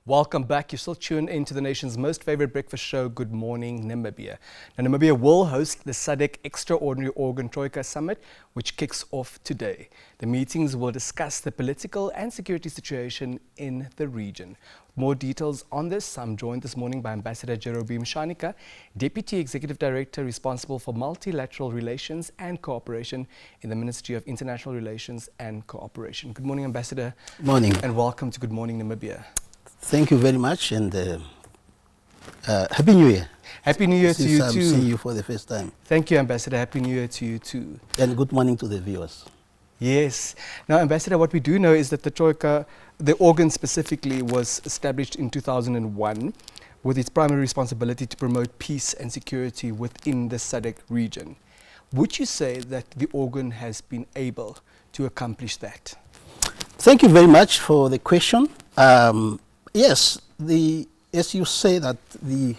Welcome back. You're still tuned into the nation's most favorite breakfast show, Good Morning Namibia. Now, Namibia will host the SADC Extraordinary Organ Troika Summit, which kicks off today. The meetings will discuss the political and security situation in the region. More details on this, I'm joined this morning by Ambassador Jerobeam Shaanika, Deputy Executive Director responsible for Multilateral Relations and Cooperation in the Ministry of International Relations and Cooperation. Good morning, Ambassador. Morning. And welcome to Good Morning Namibia. Thank you very much, and Happy New Year. Happy New Year to you I'm too. seeing you for the first time. Thank you, Ambassador. Happy New Year to you too. And good morning to the viewers. Yes. Now, Ambassador, what we do know is that the Troika, the organ specifically, was established in 2001 with its primary responsibility to promote peace and security within the SADC region. Would you say that the organ has been able to accomplish that? Thank you very much for the question. Yes, as you say that the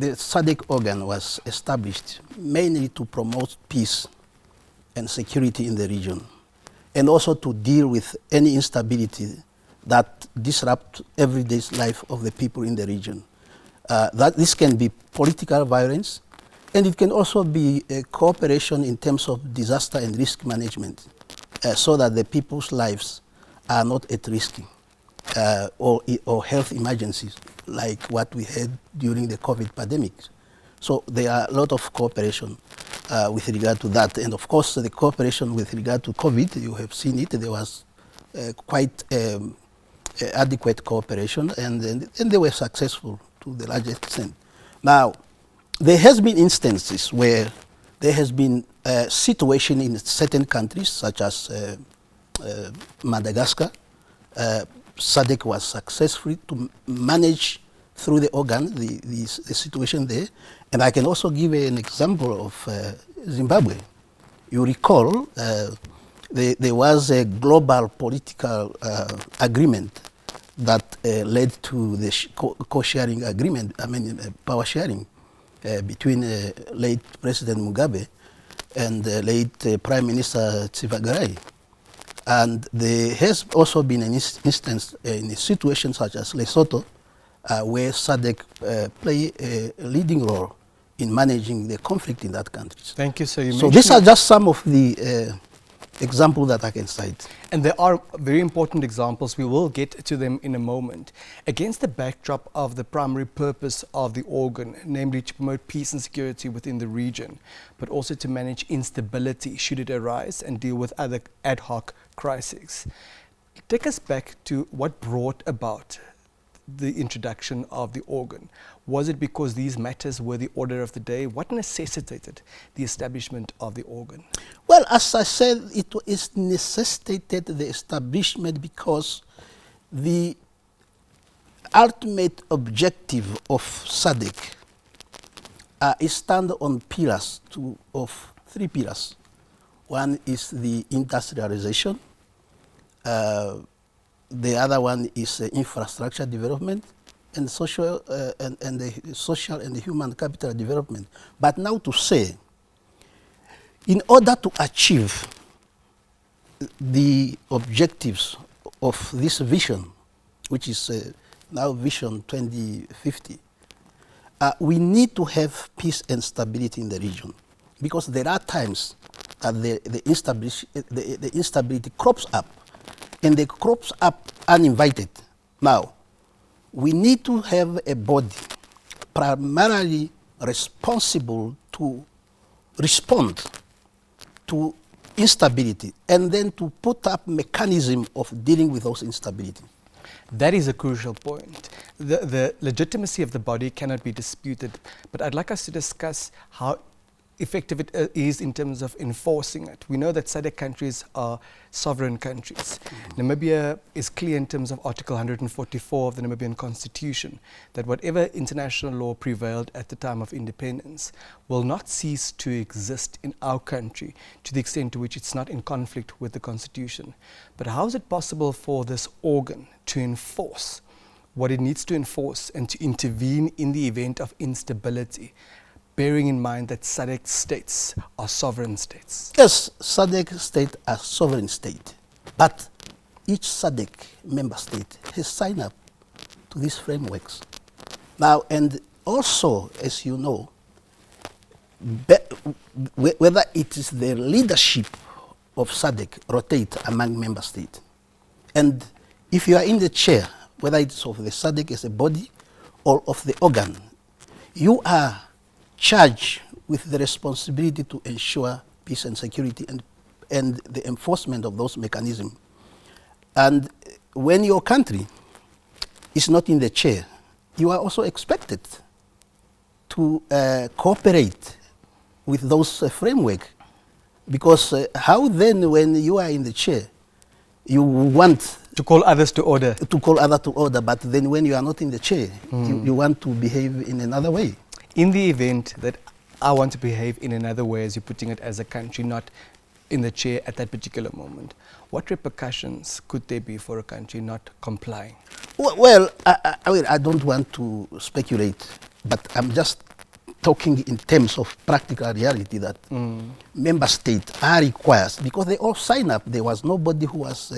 SADC organ was established mainly to promote peace and security in the region, and also to deal with any instability that disrupt everyday life of the people in the region. That this can be political violence, and it can also be a cooperation in terms of disaster and risk management, so that the people's lives are not at risk. Or health emergencies like what we had during the COVID pandemic. So there are a lot of cooperation with regard to that. And of course, the cooperation with regard to COVID, you have seen it, there was quite adequate cooperation, and they were successful to the largest extent. Now, there has been instances where there has been a situation in certain countries, such as Madagascar. SADC was successful to manage through the organ the situation there. And I can also give an example of Zimbabwe. You recall there was a global political agreement that led to the co-sharing agreement, power sharing between late President Mugabe and late Prime Minister Tsvangirai. And there has also been an instance in a situation such as Lesotho, where SADC play a leading role in managing the conflict in that country. Thank you, sir. So these are just some of the examples that I can cite. And there are very important examples. We will get to them in a moment. Against the backdrop of the primary purpose of the organ, namely to promote peace and security within the region, but also to manage instability should it arise and deal with other ad hoc crises. Take us back to what brought about the introduction of the organ. Was it because these matters were the order of the day? What necessitated the establishment of the organ? Well, as I said, it is necessitated the establishment because the ultimate objective of SADC is stand on pillars of three pillars. One is the industrialization. The other one is infrastructure development, and social and the social and the human capital development. But now to say, in order to achieve the objectives of this vision, which is now Vision 2050, we need to have peace and stability in the region, because there are times that the instability crops up, and it crops up uninvited. Now, we need to have a body primarily responsible to respond to instability, and then to put up mechanism of dealing with those instability. That is a crucial point. The legitimacy of the body cannot be disputed, but I'd like us to discuss how effective it is in terms of enforcing it. We know that SADC countries are sovereign countries. Namibia is clear in terms of Article 144 of the Namibian Constitution that whatever international law prevailed at the time of independence will not cease to exist in our country to the extent to which it's not in conflict with the Constitution. But how is it possible for this organ to enforce what it needs to enforce and to intervene in the event of instability, bearing in mind that SADC states are sovereign states? Yes, SADC states are sovereign state, but each SADC member state has signed up to these frameworks. Now, and also, as you know, whether it is the leadership of SADC rotate among member states. And if you are in the chair, whether it's of the SADC as a body or of the organ, you are charged with the responsibility to ensure peace and security and the enforcement of those mechanisms. And when your country is not in the chair, you are also expected to cooperate with those framework, because how then, when you are in the chair, you want to call others to order. To call others to order, but then when you are not in the chair, you want to behave in another way. In the event that I want to behave in another way, as you're putting it, as a country not in the chair at that particular moment, what repercussions could there be for a country not complying? Well, I don't want to speculate, but I'm just talking in terms of practical reality that member states are required, because they all sign up. There was nobody who was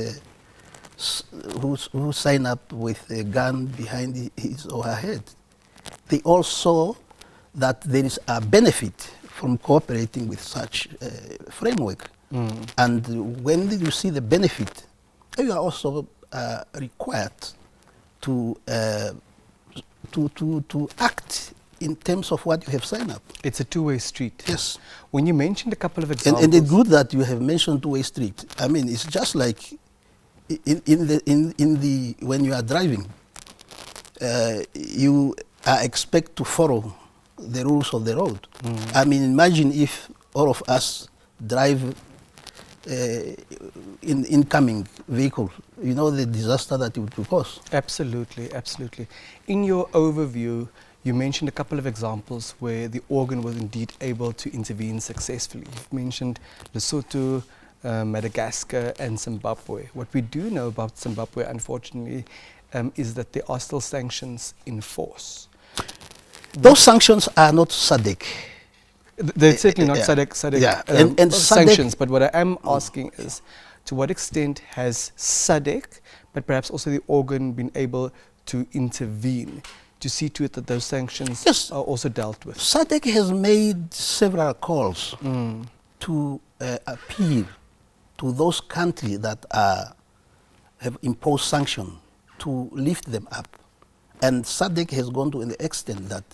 who signed up with a gun behind his or her head. They all saw that there is a benefit from cooperating with such framework. And when you see the benefit, you are also required to act in terms of what you have signed up. It's a two-way street. Yes. When you mentioned a couple of examples, and it's good that you have mentioned two-way street. I mean, it's just like when you are driving, you are expected to follow the rules of the road. I mean, imagine if all of us drive in incoming vehicle, you know the disaster that it would cause. Absolutely, absolutely. In your overview, you mentioned a couple of examples where the organ was indeed able to intervene successfully. You've mentioned Lesotho, Madagascar and Zimbabwe. What we do know about Zimbabwe, unfortunately, is that there are still sanctions in force. Those sanctions are not SADC. They're certainly not SADC yeah. and sanctions, but what I am asking is, to what extent has SADC, but perhaps also the organ, been able to intervene to see to it that those sanctions are also dealt with? SADC has made several calls to appeal to those countries that have imposed sanctions to lift them up. And SADC has gone to an extent that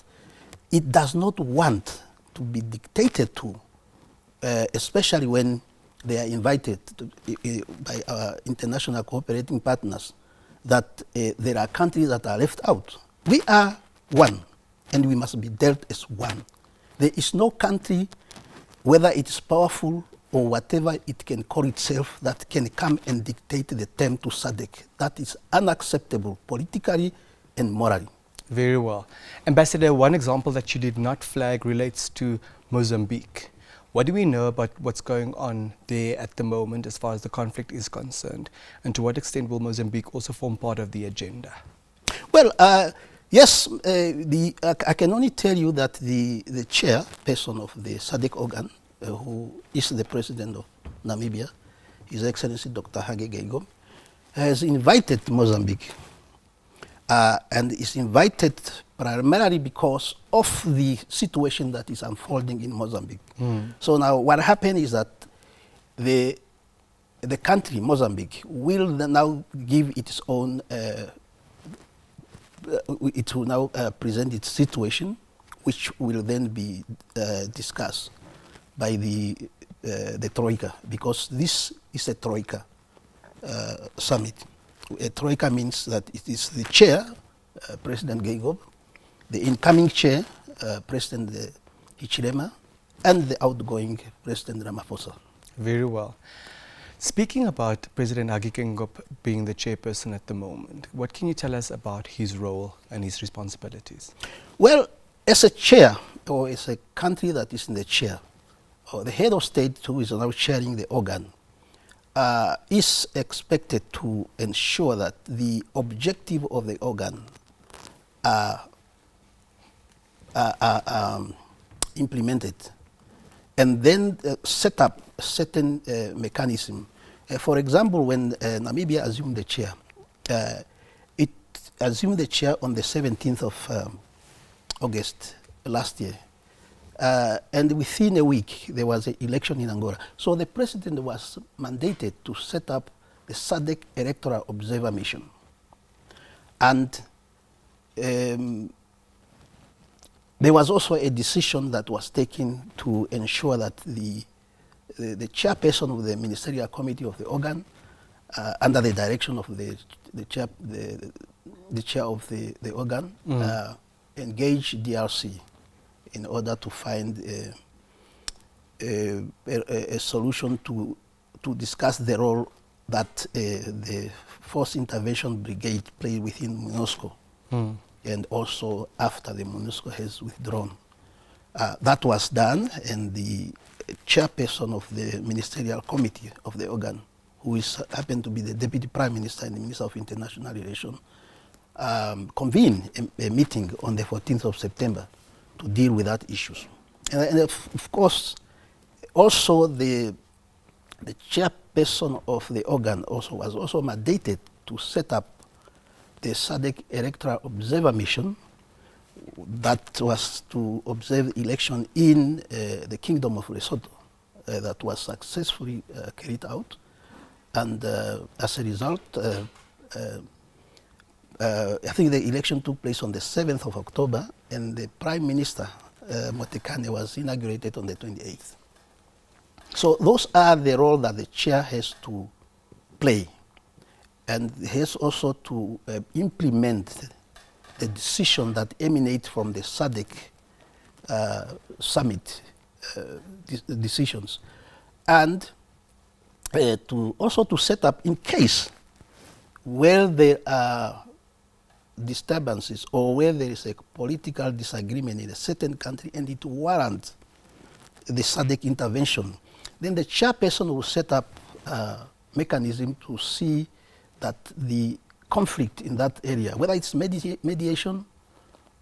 it does not want to be dictated to, especially when they are invited to, by our international cooperating partners, that there are countries that are left out. We are one, and we must be dealt as one. There is no country, whether it is powerful or whatever it can call itself, that can come and dictate the term to SADC. That is unacceptable politically and morally. Very well. Ambassador, one example that you did not flag relates to Mozambique. What do we know about what's going on there at the moment as far as the conflict is concerned? And to what extent will Mozambique also form part of the agenda? Well, yes, I can only tell you that the chairperson of the SADC organ, who is the president of Namibia, His Excellency Dr. Hage Geingob, has invited Mozambique. And is invited primarily because of the situation that is unfolding in Mozambique. So now what happened is that the country, Mozambique, will now give its own, it will now present its situation, which will then be discussed by the Troika, because this is a Troika summit. A Troika means that it is the chair, President Geingob, the incoming chair, President Hichilema, and the outgoing President Ramaphosa. Very well. Speaking about President Hage Geingob being the chairperson at the moment, what can you tell us about his role and his responsibilities? Well, as a chair, or as a country that is in the chair, or the head of state who is now chairing the organ, is expected to ensure that the objective of the organ are implemented, and then set up certain mechanism. For example, when Namibia assumed the chair, it assumed the chair on the 17th of August last year. And within a week, there was an election in Angola. So the president was mandated to set up the SADC Electoral Observer Mission. And there was also a decision that was taken to ensure that the chairperson of the ministerial committee of the organ, under the direction of the chair of the organ, engage DRC in order to find a solution to discuss the role that the Force Intervention Brigade played within MONUSCO, and also after the MONUSCO has withdrawn. That was done, and the chairperson of the ministerial committee of the organ, who happened to be the Deputy Prime Minister and the Minister of International Relations, convened a meeting on the 14th of September to deal with that issues. And of course, also the chairperson of the organ was also mandated to set up the SADC Electoral Observer Mission that was to observe the election in the Kingdom of Lesotho that was successfully carried out. And as a result, I think the election took place on the 7th of October, and the Prime Minister, Motekane, was inaugurated on the 28th. So those are the role that the chair has to play, and has also to implement the decision that emanates from the SADC Summit decisions, and also to set up, in case where there are disturbances or where there is a political disagreement in a certain country and it warrants the SADC intervention, then the chairperson will set up a mechanism to see that the conflict in that area, whether it's mediation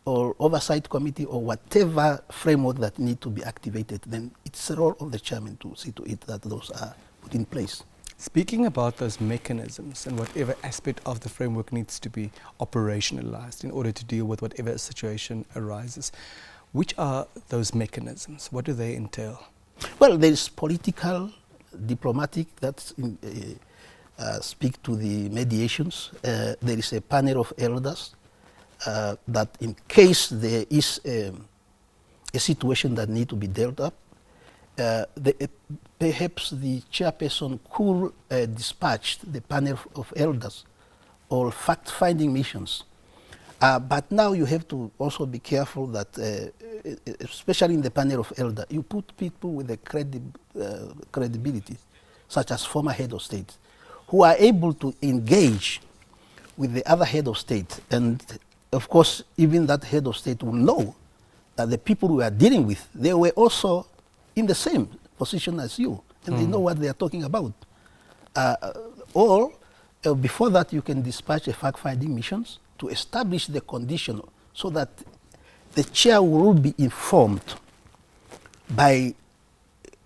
or oversight committee or whatever framework that need to be activated, then it's the role of the chairman to see to it that those are put in place. Speaking about those mechanisms and whatever aspect of the framework needs to be operationalized in order to deal with whatever situation arises, which are those mechanisms? What do they entail? Well, there is political, diplomatic, that speak to the mediations. There is a panel of elders that in case there is a situation that needs to be dealt up, perhaps the chairperson could dispatch the panel of elders or fact-finding missions. But now you have to also be careful that, especially in the panel of elders, you put people with a credibility, such as former head of state, who are able to engage with the other head of state. And of course, even that head of state will know that the people we are dealing with, they were also in the same position as you, and they know what they are talking about. Or before that, you can dispatch a fact-finding missions to establish the condition so that the chair will be informed by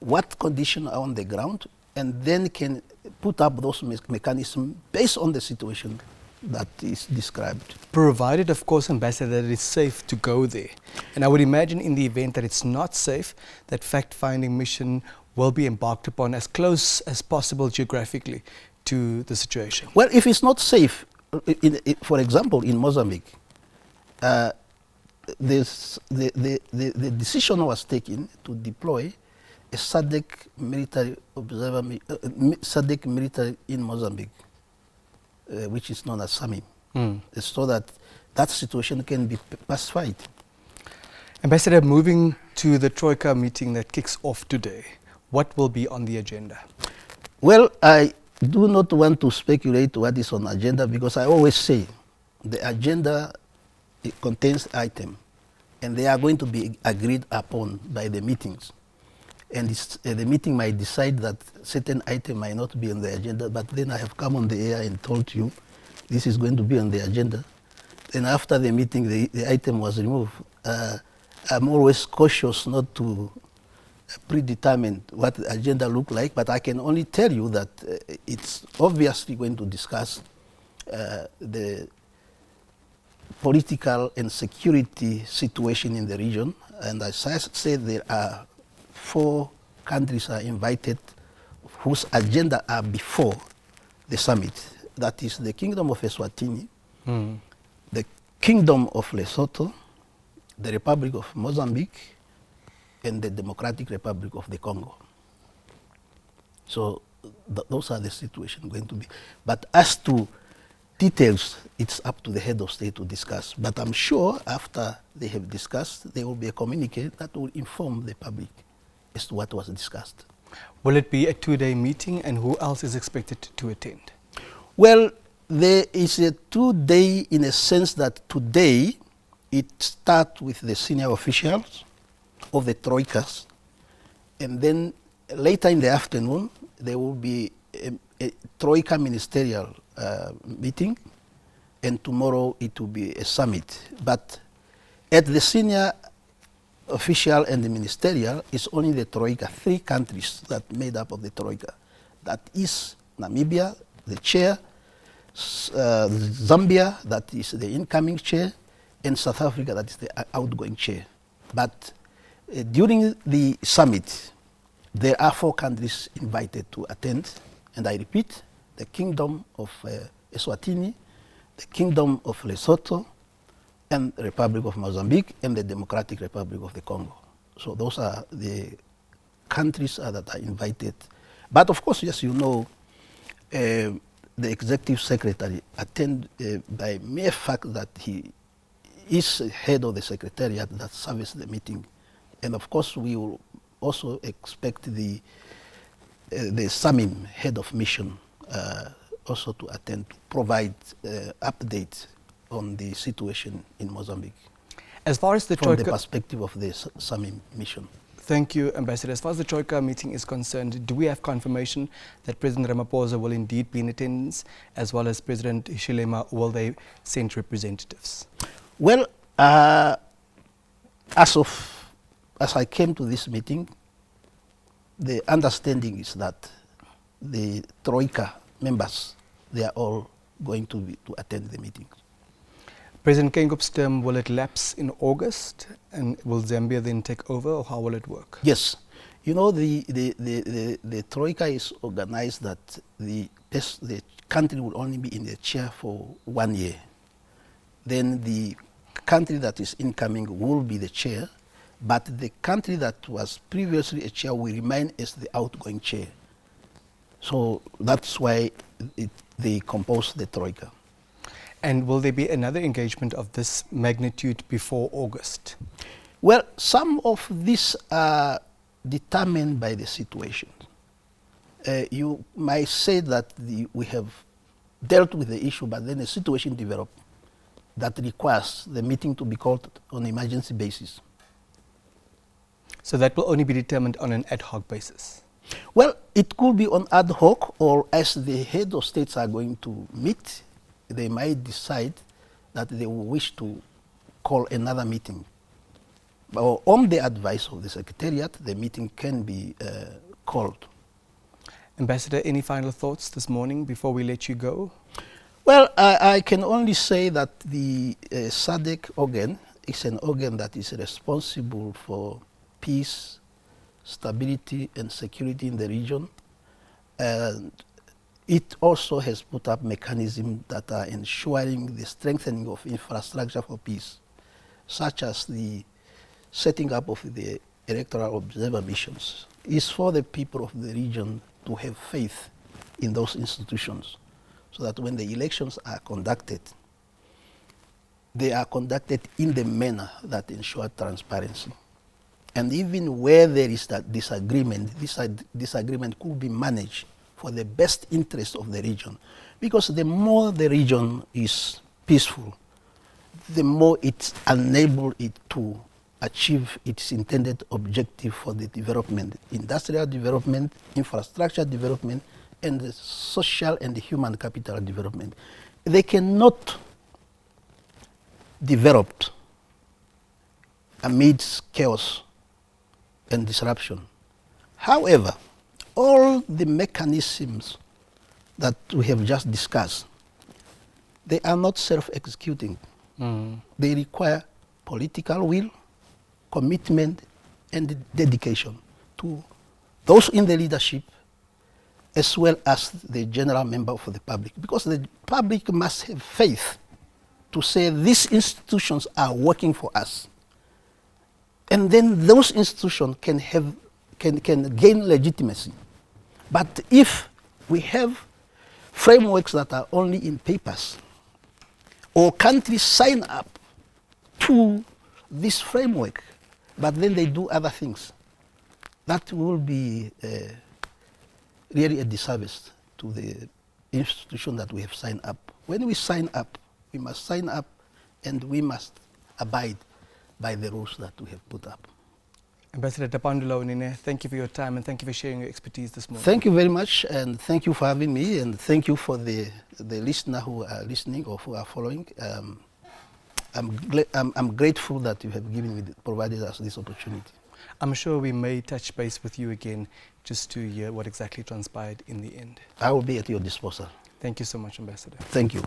what conditions are on the ground, and then can put up those mechanisms based on the situation that is described. Provided, of course, Ambassador, that it is safe to go there. And I would imagine in the event that it's not safe, that fact-finding mission will be embarked upon as close as possible geographically to the situation. Well, if it's not safe, for example, in Mozambique, the decision was taken to deploy a SADC military observer, SADC military in Mozambique, which is known as SAMIM, so that that situation can be pacified. Ambassador, moving to the Troika meeting that kicks off today, what will be on the agenda? Well, I do not want to speculate what is on the agenda, because I always say the agenda, it contains items, and they are going to be agreed upon by the meetings. And the meeting might decide that certain item might not be on the agenda, but then I have come on the air and told you this is going to be on the agenda. Then after the meeting, the item was removed. I'm always cautious not to predetermine what the agenda look like, but I can only tell you that it's obviously going to discuss the political and security situation in the region. And as I said, there are 4 countries are invited whose agenda are before the summit. That is the Kingdom of Eswatini, the Kingdom of Lesotho, the Republic of Mozambique, and the Democratic Republic of the Congo. So those are the situations going to be. But as to details, it's up to the head of state to discuss. But I'm sure after they have discussed, there will be a communique that will inform the public as to what was discussed. Will it be a 2-day meeting, and who else is expected to attend? Well, there is a 2-day in a sense that today it starts with the senior officials of the Troikas, and then later in the afternoon there will be a Troika ministerial meeting, and tomorrow it will be a summit. But at the senior official and the ministerial is only the Troika, 3 countries that made up of the Troika. That is Namibia, the chair, Zambia, that is the incoming chair, and South Africa, that is the outgoing chair. But during the summit, there are 4 countries invited to attend, and I repeat, the Kingdom of Eswatini, the Kingdom of Lesotho, and the Republic of Mozambique, and the Democratic Republic of the Congo. So those are the countries that are invited. But of course, yes, you know, the Executive Secretary attend by mere fact that he is head of the Secretariat that serves the meeting. And of course, we will also expect the SAMIM head of mission also to attend, to provide updates on the situation in Mozambique. As far as the from Troika, the perspective of the SAMIM mission. Thank you, Ambassador. As far as the Troika meeting is concerned, do we have confirmation that President Ramaphosa will indeed be in attendance, as well as President Hichilema? Will they send representatives? Well, as I came to this meeting, the understanding is that the Troika members, they are all going to attend the meeting. President Kengup's term, will it lapse in August, and will Zambia then take over, or how will it work? Yes. You know, the Troika is organized that the country will only be in the chair for 1 year. Then the country that is incoming will be the chair, but the country that was previously a chair will remain as the outgoing chair. So that's why they compose the Troika. And will there be another engagement of this magnitude before August? Well, some of these are determined by the situation. You might say that we have dealt with the issue, but then a situation developed that requires the meeting to be called on an emergency basis. So that will only be determined on an ad hoc basis? Well, it could be on ad hoc, or as the head of states are going to meet, they might decide that they will wish to call another meeting. But on the advice of the Secretariat, the meeting can be called. Ambassador, any final thoughts this morning before we let you go? Well, I can only say that the SADC organ is an organ that is responsible for peace, stability, and security in the region. And it also has put up mechanisms that are ensuring the strengthening of infrastructure for peace, such as the setting up of the electoral observer missions. It's for the people of the region to have faith in those institutions, so that when the elections are conducted, they are conducted in the manner that ensures transparency. And even where there is that disagreement, this disagreement could be managed for the best interest of the region. Because the more the region is peaceful, the more it enables it to achieve its intended objective for the development, industrial development, infrastructure development, and the social and the human capital development. They cannot develop amidst chaos and disruption. However, all the mechanisms that we have just discussed, they are not self-executing. They require political will, commitment, and dedication to those in the leadership, as well as the general member of the public, because the public must have faith to say these institutions are working for us. And then those institutions can gain legitimacy. But if we have frameworks that are only in papers, or countries sign up to this framework, but then they do other things, that will be really a disservice to the institution that we have signed up. When we sign up, we must sign up and we must abide by the rules that we have put up. Ambassador Tapandula Onine, thank you for your time and thank you for sharing your expertise this morning. Thank you very much, and thank you for having me, and thank you for the listener who are listening or who are following. I'm grateful that you have provided us this opportunity. I'm sure we may touch base with you again just to hear what exactly transpired in the end. I will be at your disposal. Thank you so much, Ambassador. Thank you.